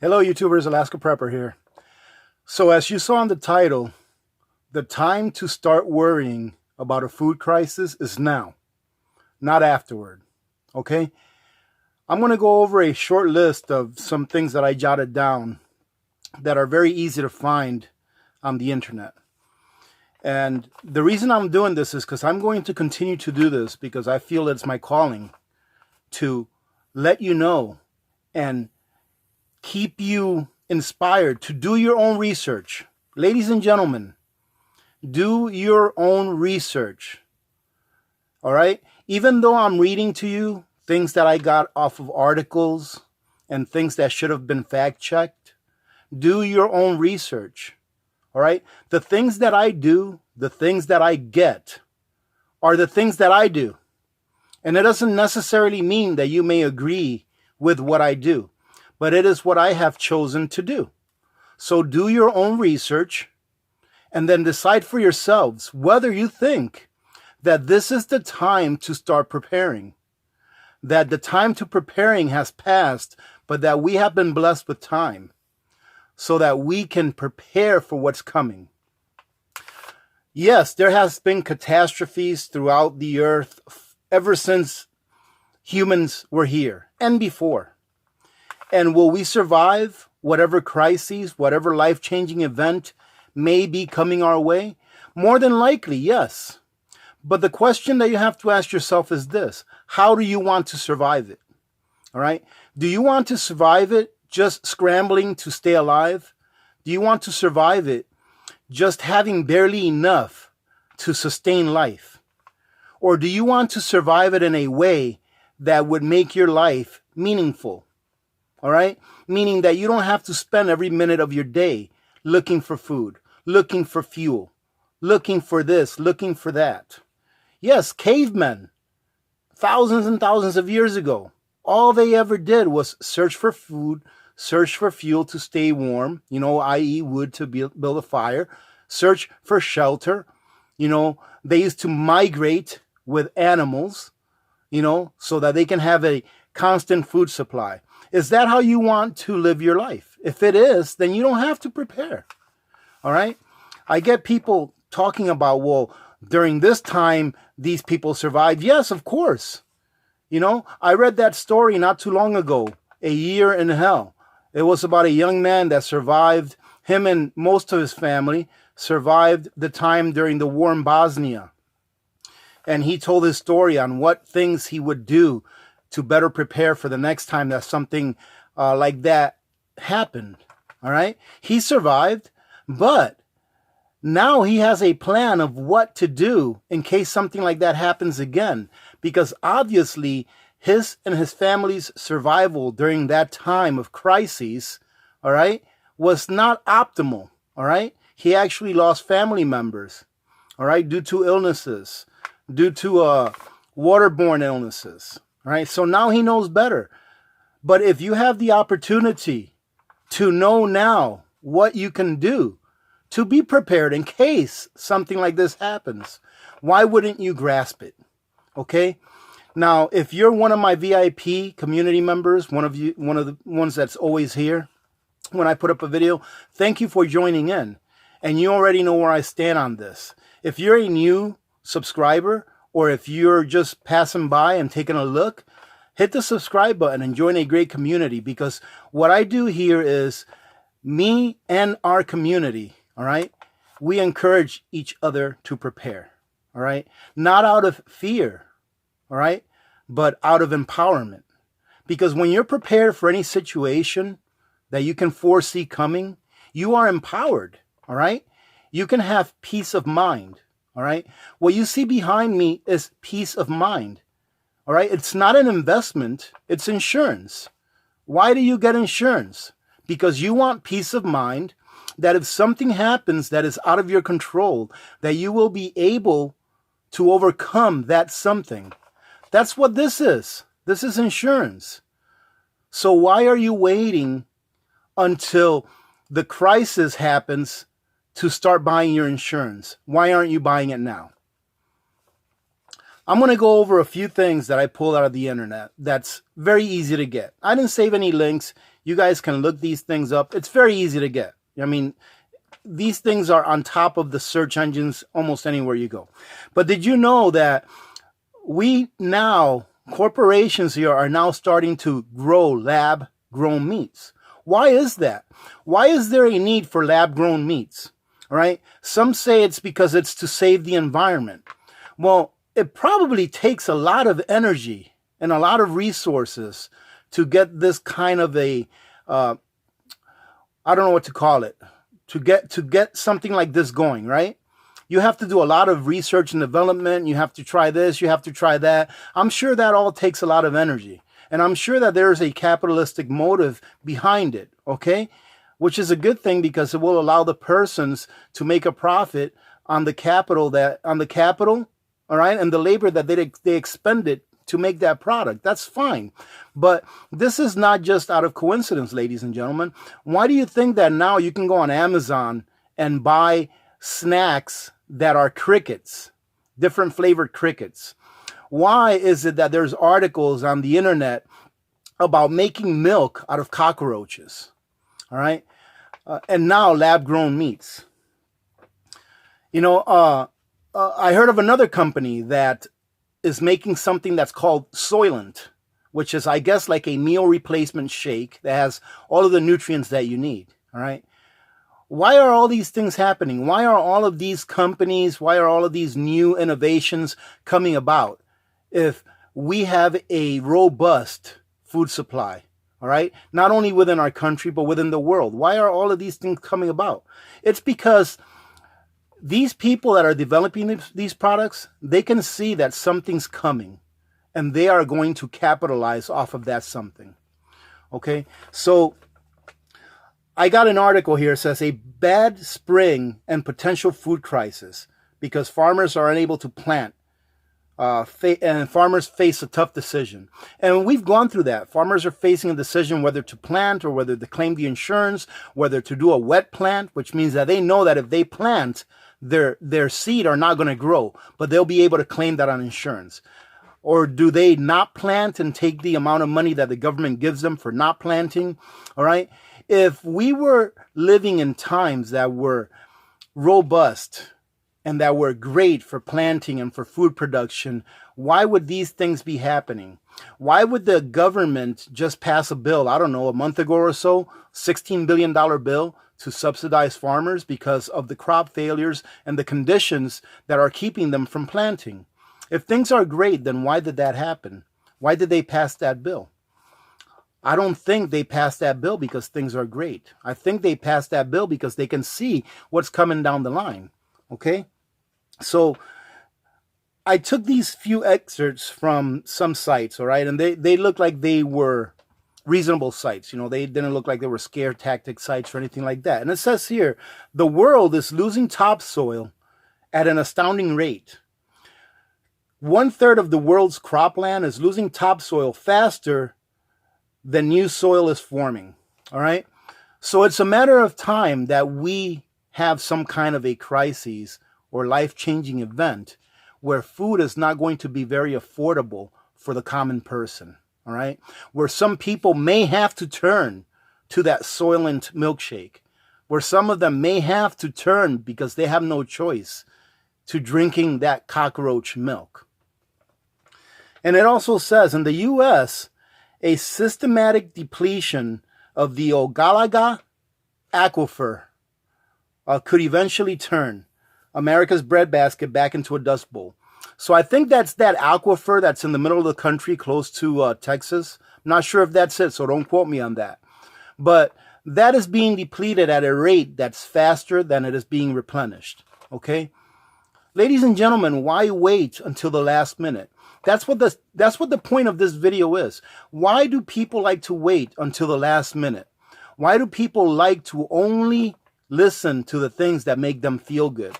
Hello YouTubers, Alaska Prepper here. So as you saw in the title, the time to start worrying about a food crisis is now, not afterward, okay? I'm going to go over a short list of some things that I jotted down that are very easy to find on the internet. And the reason I'm doing this is because I'm going to continue to do this because I feel it's my calling to let you know and keep you inspired to do your own research. Ladies and gentlemen, do your own research. All right? Even though I'm reading to you things that I got off of articles and things that should have been fact-checked, do your own research. All right? The things that I do, the things that I get are the things that I do. And it doesn't necessarily mean that you may agree with what I do, but it is what I have chosen to do. So do your own research and then decide for yourselves whether you think that this is the time to start preparing, that the time to preparing has passed, but that we have been blessed with time so that we can prepare for what's coming. Yes, there has been catastrophes throughout the earth ever since humans were here and before. And will we survive whatever crises, whatever life-changing event may be coming our way? More than likely, yes. But the question that you have to ask yourself is this: how do you want to survive it? All right? Do you want to survive it just scrambling to stay alive? Do you want to survive it just having barely enough to sustain life? Or do you want to survive it in a way that would make your life meaningful? All right? Meaning that you don't have to spend every minute of your day looking for food, looking for fuel, looking for this, looking for that. Yes, cavemen, thousands and thousands of years ago, all they ever did was search for food, search for fuel to stay warm, i.e. wood to build a fire, search for shelter. They used to migrate with animals, so that they can have a constant food supply. Is that how you want to live your life? If it is, then you don't have to prepare. All right? I get people talking about, well, during this time, these people survived. Yes, of course. I read that story not too long ago, A Year in Hell. It was about a young man that survived. Him and most of his family survived the time during the war in Bosnia. And he told his story on what things he would do to better prepare for the next time that something like that happened. All right? He survived, but now he has a plan of what to do in case something like that happens again. Because obviously, his and his family's survival during that time of crises, all right, was not optimal. All right? He actually lost family members, all right, due to illnesses, due to waterborne illnesses. Right? So now he knows better. But if you have the opportunity to know now what you can do to be prepared in case something like this happens, why wouldn't you grasp it? Okay? Now, if you're one of my VIP community members, one of the ones that's always here when I put up a video, thank you for joining in. And you already know where I stand on this. If you're a new subscriber, or if you're just passing by and taking a look, hit the subscribe button and join a great community, because what I do here is me and our community, all right? We encourage each other to prepare, all right? Not out of fear, all right? But out of empowerment. Because when you're prepared for any situation that you can foresee coming, you are empowered, all right? You can have peace of mind. All right. What you see behind me is peace of mind. All right. It's not an investment. It's insurance. Why do you get insurance? Because you want peace of mind that if something happens that is out of your control, that you will be able to overcome that something. That's what this is. This is insurance. So why are you waiting until the crisis happens to start buying your insurance? Why aren't you buying it now? I'm going to go over a few things that I pulled out of the internet that's very easy to get. I didn't save any links. You guys can look these things up. It's very easy to get. I mean, these things are on top of the search engines almost anywhere you go. But did you know that corporations here are now starting to grow lab-grown meats? Why is that? Why is there a need for lab-grown meats? All right. Some say it's because it's to save the environment. Well, it probably takes a lot of energy and a lot of resources to get this kind of a, I don't know what to call it, to get something like this going, right? You have to do a lot of research and development. You have to try this, you have to try that. I'm sure that all takes a lot of energy. And I'm sure that there's a capitalistic motive behind it, okay? Which is a good thing because it will allow the persons to make a profit on the capital, all right, and the labor that they expended to make that product. That's fine. But this is not just out of coincidence, ladies and gentlemen. Why do you think that now you can go on Amazon and buy snacks that are crickets, different flavored crickets? Why is it that there's articles on the internet about making milk out of cockroaches? All right. And now lab-grown meats. You know, I heard of another company that is making something that's called Soylent, which is, I guess, like a meal replacement shake that has all of the nutrients that you need. All right. Why are all these things happening? Why are all of these companies, why are all of these new innovations coming about if we have a robust food supply? All right. Not only within our country, but within the world. Why are all of these things coming about? It's because these people that are developing these products, they can see that something's coming and they are going to capitalize off of that something. Okay. So I got an article here that says a bad spring and potential food crisis because farmers are unable to plant. And farmers face a tough decision. And we've gone through that. Farmers are facing a decision whether to plant or whether to claim the insurance, whether to do a wet plant, which means that they know that if they plant, their seed are not going to grow, but they'll be able to claim that on insurance. Or do they not plant and take the amount of money that the government gives them for not planting? All right. If we were living in times that were robust and that were great for planting and for food production, why would these things be happening? Why would the government just pass a bill, I don't know, a month ago or so, $16 billion bill to subsidize farmers because of the crop failures and the conditions that are keeping them from planting? If things are great, then why did that happen? Why did they pass that bill? I don't think they passed that bill because things are great. I think they passed that bill because they can see what's coming down the line. Okay? So I took these few excerpts from some sites, all right? And they look like they were reasonable sites. You know, they didn't look like they were scare tactic sites or anything like that. And it says here, the world is losing topsoil at an astounding rate. 1/3 of the world's cropland is losing topsoil faster than new soil is forming. All right. So it's a matter of time that we have some kind of a crisis or life-changing event where food is not going to be very affordable for the common person. All right. Where some people may have to turn to that Soylent milkshake, where some of them may have to turn because they have no choice to drinking that cockroach milk. And it also says in the U.S., a systematic depletion of the Ogallala aquifer could eventually turn America's breadbasket back into a dust bowl. So I think that's that aquifer that's in the middle of the country close to Texas. I'm not sure if that's it, so don't quote me on that. But that is being depleted at a rate that's faster than it is being replenished. Okay? Ladies and gentlemen, why wait until the last minute? That's what the point of this video is. Why do people like to wait until the last minute? Why do people like to only listen to the things that make them feel good?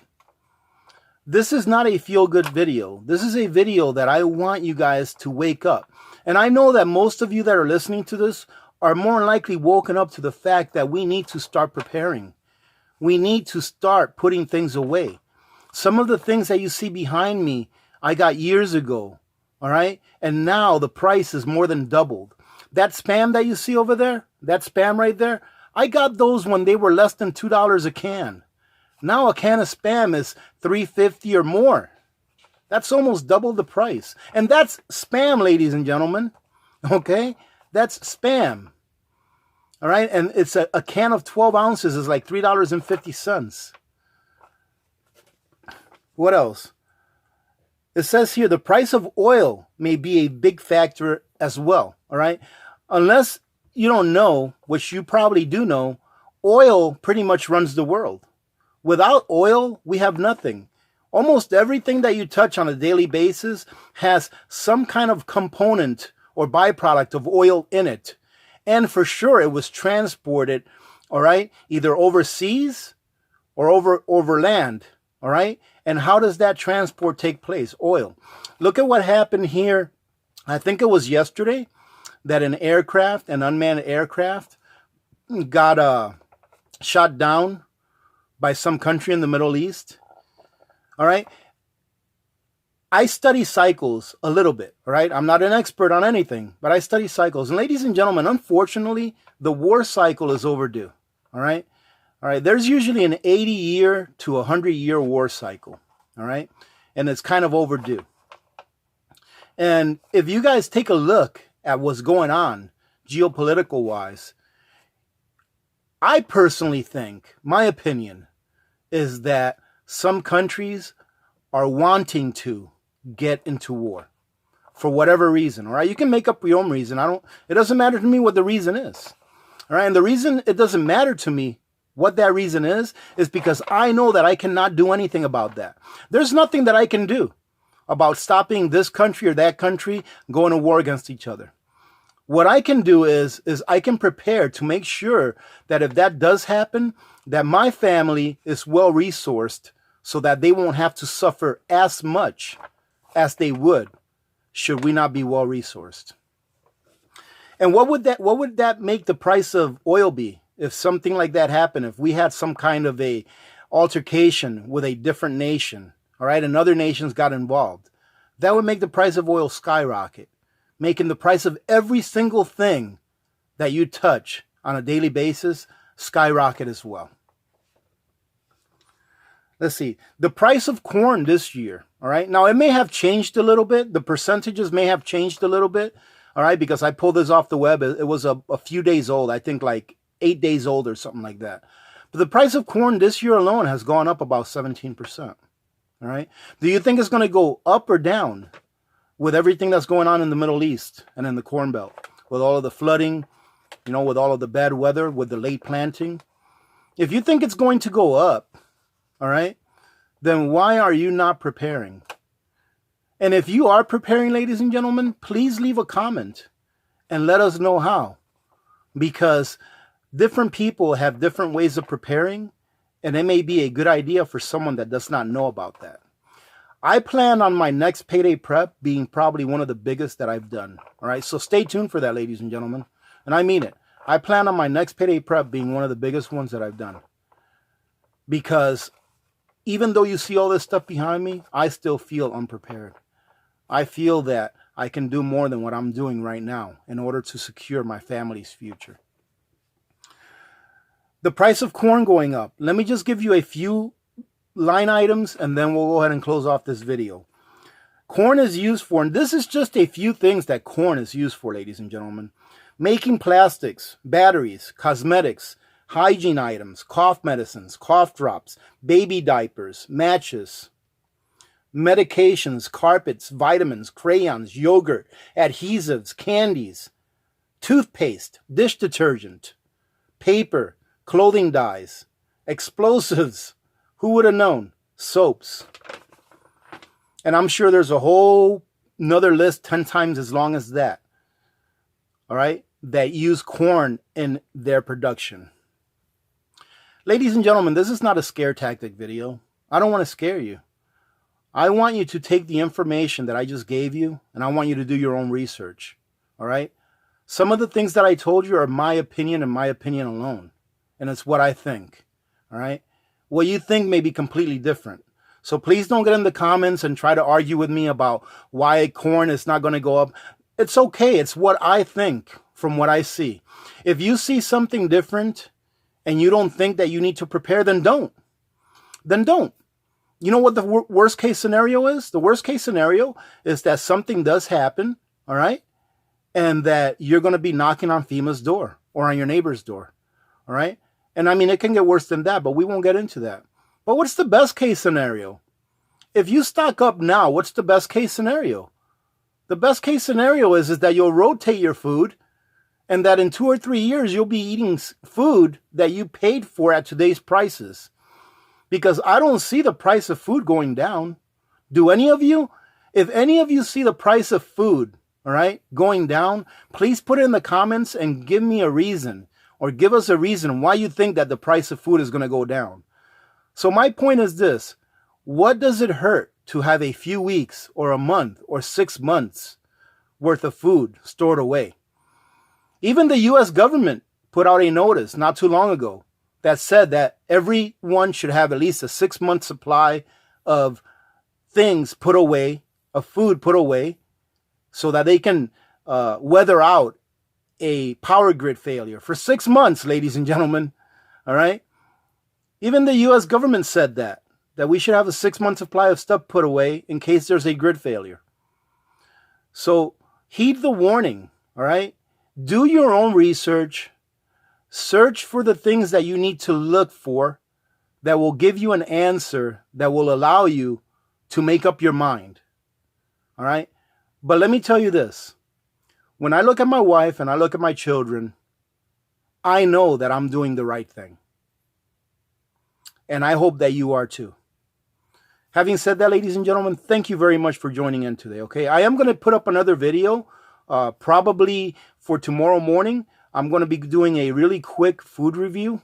This is not a feel-good video. This is a video that I want you guys to wake up. And I know that most of you that are listening to this are more than likely woken up to the fact that we need to start preparing. We need to start putting things away. Some of the things that you see behind me, I got years ago. All right. And now the price is more than doubled. That spam that you see over there, that spam right there, I got those when they were less than $2 a can. Now a can of spam is $3.50 or more. That's almost double the price. And that's spam, ladies and gentlemen. Okay? That's spam. All right? And it's a can of 12 ounces is like $3.50. What else? It says here the price of oil may be a big factor as well. All right? Unless you don't know, which you probably do know, oil pretty much runs the world. Without oil, we have nothing. Almost everything that you touch on a daily basis has some kind of component or byproduct of oil in it. And for sure, it was transported, all right, either overseas or over land, all right? And how does that transport take place? Oil. Look at what happened here. I think it was yesterday that an unmanned aircraft got shot down by some country in the Middle East. All right. I study cycles a little bit. All right. I'm not an expert on anything, but I study cycles. And ladies and gentlemen, unfortunately, the war cycle is overdue. All right. All right. There's usually an 80-year to 100-year war cycle. All right. And it's kind of overdue. And if you guys take a look at what's going on geopolitical wise, I personally think, my opinion is that some countries are wanting to get into war for whatever reason. All right. You can make up your own reason. It doesn't matter to me what the reason is. All right. And the reason it doesn't matter to me what that reason is because I know that I cannot do anything about that. There's nothing that I can do about stopping this country or that country going to war against each other. What I can do is I can prepare to make sure that if that does happen, that my family is well resourced so that they won't have to suffer as much as they would should we not be well resourced. And what would that make the price of oil be if something like that happened? If we had some kind of a altercation with a different nation, all right, and other nations got involved, that would make the price of oil skyrocket, making the price of every single thing that you touch on a daily basis skyrocket as well. Let's see. The price of corn this year, all right? Now, it may have changed a little bit. The percentages may have changed a little bit, all right, because I pulled this off the web. It was a few days old, I think like 8 days old or something like that. But the price of corn this year alone has gone up about 17%, all right? Do you think it's going to go up or down with everything that's going on in the Middle East and in the Corn Belt, with all of the flooding, with all of the bad weather, with the late planting? If you think it's going to go up, all right, then why are you not preparing? And if you are preparing, ladies and gentlemen, please leave a comment and let us know how. Because different people have different ways of preparing, and it may be a good idea for someone that does not know about that. I plan on my next payday prep being probably one of the biggest that I've done. All right, so stay tuned for that, ladies and gentlemen. And I mean it. I plan on my next payday prep being one of the biggest ones that I've done. Because even though you see all this stuff behind me, I still feel unprepared. I feel that I can do more than what I'm doing right now in order to secure my family's future. The price of corn going up. Let me just give you a few line items and then we'll go ahead and close off this video. Corn is used for, and this is just a few things that corn is used for, ladies and gentlemen. Making plastics, batteries, cosmetics, hygiene items, cough medicines, cough drops, baby diapers, matches, medications, carpets, vitamins, crayons, yogurt, adhesives, candies, toothpaste, dish detergent, paper, clothing dyes, explosives, who would have known, soaps. And I'm sure there's a whole another list 10 times as long as that, all right, that use corn in their production. Ladies and gentlemen, this is not a scare tactic video. I don't want to scare you. I want you to take the information that I just gave you, and I want you to do your own research, all right? Some of the things that I told you are my opinion and my opinion alone, and it's what I think, all right? What you think may be completely different. So please don't get in the comments and try to argue with me about why corn is not going to go up. It's okay. It's what I think from what I see. If you see something different and you don't think that you need to prepare, then don't. Then don't. You know what the worst case scenario is? The worst case scenario is that something does happen, all right? And that you're going to be knocking on FEMA's door or on your neighbor's door, all right? And I mean, it can get worse than that, but we won't get into that. But what's the best case scenario? If you stock up now, what's the best case scenario? The best case scenario is that you'll rotate your food and that in 2 or 3 years, you'll be eating food that you paid for at today's prices. Because I don't see the price of food going down. Do any of you? If any of you see the price of food, all right, going down, please put it in the comments and give me a reason or give us a reason why you think that the price of food is going to go down. So my point is this. What does it hurt to have a few weeks or a month or 6 months worth of food stored away? Even the U.S. government put out a notice not too long ago that said that everyone should have at least a 6-month supply of things put away, of food put away, so that they can weather out a power grid failure for 6 months, ladies and gentlemen. All right? Even the U.S. government said that we should have a 6-month supply of stuff put away in case there's a grid failure. So heed the warning, all right? Do your own research. Search for the things that you need to look for that will give you an answer that will allow you to make up your mind. All right? But let me tell you this. When I look at my wife and I look at my children, I know that I'm doing the right thing. And I hope that you are too. Having said that, ladies and gentlemen, thank you very much for joining in today, okay? I am going to put up another video probably for tomorrow morning. I'm going to be doing a really quick food review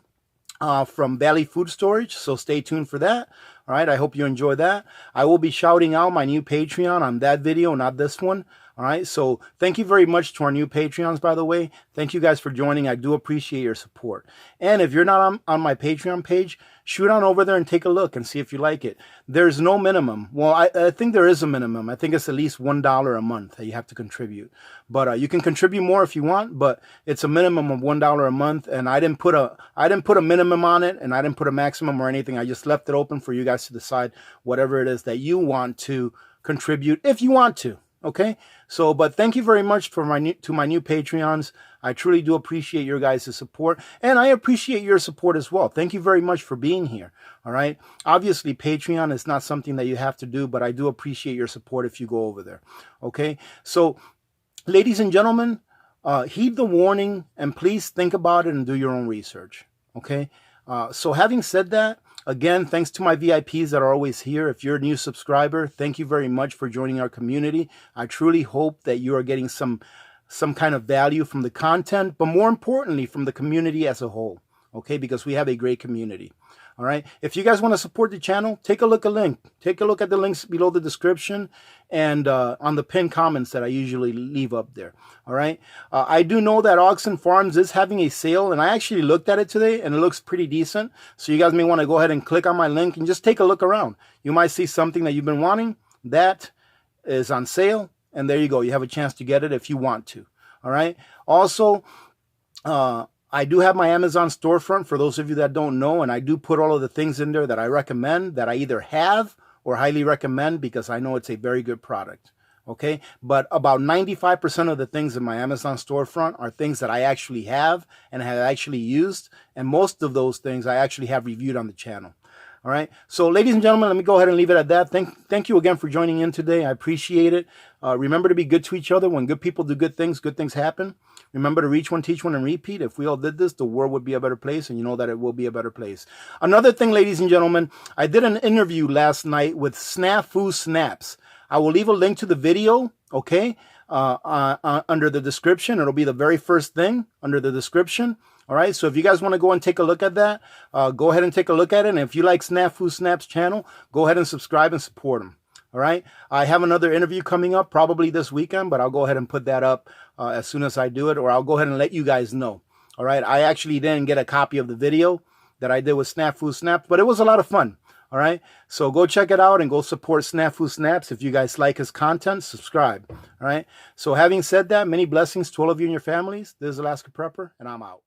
from Valley Food Storage, so stay tuned for that. All right, I hope you enjoy that. I will be shouting out my new Patreon on that video, not this one. All right, so thank you very much to our new Patreons, by the way. Thank you guys for joining. I do appreciate your support. And if you're not on my Patreon page, shoot on over there and take a look and see if you like it. There's no minimum. Well, I think there is a minimum. I think it's at least $1 a month that you have to contribute. But you can contribute more if you want, but it's a minimum of $1 a month. And I didn't put a minimum on it, and I didn't put a maximum or anything. I just left it open for you guys to decide whatever it is that you want to contribute if you want to. Okay, so but thank you very much for my new Patreons. I truly do appreciate your guys' support, and I appreciate your support as well. Thank you very much for being here. All right, obviously Patreon is not something that you have to do, but I do appreciate your support if you go over there. Okay, so ladies and gentlemen, heed the warning and please think about it and do your own research. Okay, so having said that, again, thanks to my VIPs that are always here. If you're a new subscriber, thank you very much for joining our community. I truly hope that you are getting some kind of value from the content, but more importantly, from the community as a whole, okay? Because we have a great community, all right? If you guys want to support the channel, take a look at the links below the description and on the pinned comments that I usually leave up there, all right? I do know that Oxen Farms is having a sale, and I actually looked at it today, and it looks pretty decent. So you guys may want to go ahead and click on my link and just take a look around. You might see something that you've been wanting that is on sale, and there you go. You have a chance to get it if you want to, all right? Also, I do have my Amazon storefront for those of you that don't know, and I do put all of the things in there that I recommend, that I either have or highly recommend because I know it's a very good product, okay? But about 95% of the things in my Amazon storefront are things that I actually have and have actually used, and most of those things I actually have reviewed on the channel. All right. So, ladies and gentlemen, let me go ahead and leave it at that. Thank you again for joining in today. I appreciate it. Remember to be good to each other. When good people do good things happen. Remember to reach one, teach one, and repeat. If we all did this, the world would be a better place, and you know that it will be a better place. Another thing, ladies and gentlemen, I did an interview last night with Snafu Snaps. I will leave a link to the video, okay, under the description. It'll be the very first thing under the description. All right, so if you guys want to go and take a look at that, go ahead and take a look at it. And if you like Snafu Snaps channel, go ahead and subscribe and support him. All right, I have another interview coming up probably this weekend, but I'll go ahead and put that up as soon as I do it, or I'll go ahead and let you guys know. All right, I actually didn't get a copy of the video that I did with Snafu Snaps, but it was a lot of fun. All right. So go check it out and go support Snafu Snaps. If you guys like his content, subscribe. All right. So having said that, many blessings to all of you and your families. This is Alaska Prepper, and I'm out.